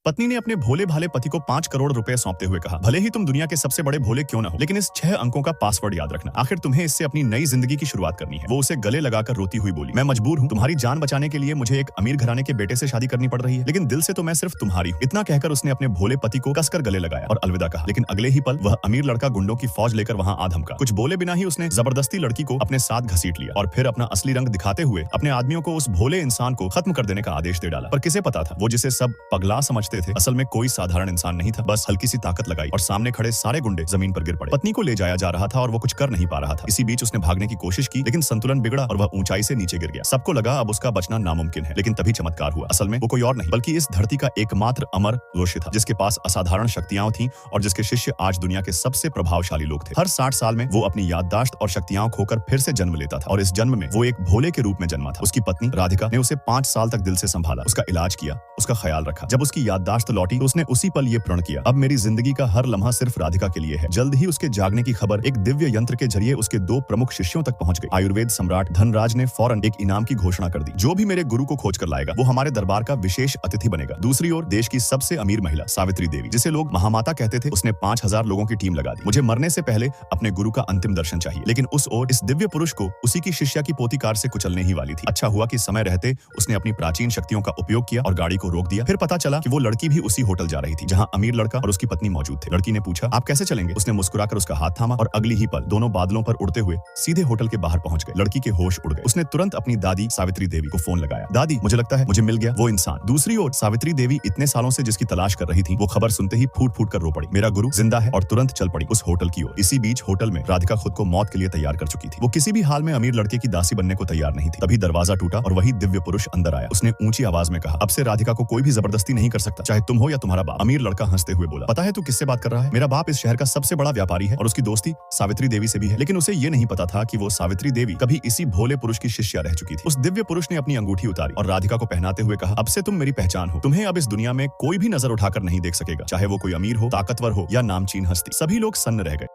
पत्नी ने अपने भोले भाले पति को 5 करोड़ रुपए सौंपते हुए कहा, भले ही तुम दुनिया के सबसे बड़े भोले क्यों ना हो, लेकिन इस 6 अंकों का पासवर्ड याद रखना। आखिर तुम्हें इससे अपनी नई जिंदगी की शुरुआत करनी है। वो उसे गले लगाकर रोती हुई बोली, मैं मजबूर हूँ, तुम्हारी जान बचाने के लिए मुझे एक अमीर घराने के बेटे से शादी करनी पड़ रही है, लेकिन दिल से तो मैं सिर्फ तुम्हारी हूँ। इतना कहकर उसने अपने भोले पति को कसकर गले लगाया और अलविदा कहा। लेकिन अगले ही पल वह अमीर लड़का गुंडों की फौज लेकर वहां आ धमका। कुछ बोले बिना ही उसने जबरदस्ती लड़की को अपने साथ घसीट लिया और फिर अपना असली रंग दिखाते हुए अपने आदमियों को उस भोले इंसान को खत्म कर देने का आदेश दे डाला। पर किसे पता था, वो जिसे सब पगला समझते थे असल में कोई साधारण इंसान नहीं था। बस हल्की सी ताकत लगाई और सामने खड़े सारे गुंडे जमीन पर गिर पड़े। पत्नी को ले जाया जा रहा था और वो कुछ कर नहीं पा रहा था। इसी बीच उसने भागने की कोशिश की, लेकिन संतुलन बिगड़ा और वह ऊंचाई से नीचे गिर गया। सबको लगा अब उसका बचना नामुमकिन है, लेकिन तभी चमत्कार हुआ। असल में वो कोई और नहीं बल्कि इस धरती का एकमात्र अमर ऋषि था, जिसके पास असाधारण शक्तियां थीं और जिसके शिष्य आज दुनिया के सबसे प्रभावशाली लोग थे। हर 60 साल में वो अपनी याददाश्त और शक्तियां खोकर फिर से जन्म लेता था और इस जन्म में वो एक भोले के रूप में जन्मा था। उसकी पत्नी राधिका ने उसे 5 साल तक दिल से संभाला, उसका इलाज किया, उसका ख्याल रखा। जब उसकी याददाश्त लौटी तो उसने उसी पल ये प्रण किया, अब मेरी जिंदगी का हर लम्हा सिर्फ राधिका के लिए है। जल्द ही उसके जागने की खबर एक दिव्य यंत्र के जरिए उसके 2 प्रमुख शिष्यों तक पहुंच गई। आयुर्वेद सम्राट धनराज ने फौरन एक इनाम की घोषणा कर दी, जो भी मेरे गुरु को खोज कर लाएगा वो हमारे दरबार का विशेष अतिथि बनेगा। दूसरी ओर देश की सबसे अमीर महिला सावित्री देवी, जिसे लोग महामाता कहते थे, उसने 5000 लोगों की टीम लगा दी। मुझे मरने से पहले अपने गुरु का अंतिम दर्शन चाहिए। लेकिन उस ओर इस दिव्य पुरुष को उसी की शिष्या की पोती कार से कुचलने ही वाली थी। अच्छा हुआ कि समय रहते उसने अपनी प्राचीन शक्तियों का उपयोग किया और गाड़ी को रोक दिया। फिर पता चला कि वो लड़की भी उसी होटल जा रही थी जहां अमीर लड़का और उसकी पत्नी मौजूद थे। लड़की ने पूछा, आप कैसे चलेंगे? उसने मुस्कुराकर उसका हाथ थामा और अगली ही पल दोनों बादलों पर उड़ते हुए सीधे होटल के बाहर पहुंच गए। लड़की के होश उड़ गए। उसने तुरंत अपनी दादी सावित्री देवी को फोन लगाया, दादी मुझे लगता है मुझे मिल गया वो इंसान। दूसरी ओर सावित्री देवी इतने सालों से जिसकी तलाश कर रही थी, वो खबर सुनते ही फूट फूट कर रो पड़ी, मेरा गुरु जिंदा है, और तुरंत चल पड़ी उस होटल की ओर। इसी बीच होटल में राधिका खुद को मौत के लिए तैयार कर चुकी थी। वो किसी भी हाल में अमीर लड़के की दासी बनने को तैयार नहीं थी। तभी दरवाजा टूटा और वही दिव्य पुरुष अंदर आया। उसने ऊंची आवाज में कहा, अब से राधिका को कोई भी जबरदस्ती नहीं कर सकता, चाहे तुम हो या तुम्हारा बाप। अमीर लड़का हंसते हुए बोला, पता है तू किससे बात कर रहा है? मेरा बाप इस शहर का सबसे बड़ा व्यापारी है और उसकी दोस्ती सावित्री देवी से भी है। लेकिन उसे ये नहीं पता था कि वो सावित्री देवी कभी इसी भोले पुरुष की शिष्या रह चुकी थी। उस दिव्य पुरुष ने अपनी अंगूठी उतारी और राधिका को पहनाते हुए कहा, अब से तुम मेरी पहचान हो। तुम्हें अब इस दुनिया में कोई भी नजर उठाकर नहीं देख सकेगा, चाहे वो कोई अमीर हो, ताकतवर हो या नामचीन हस्ती। सभी लोग सन्न रह गए।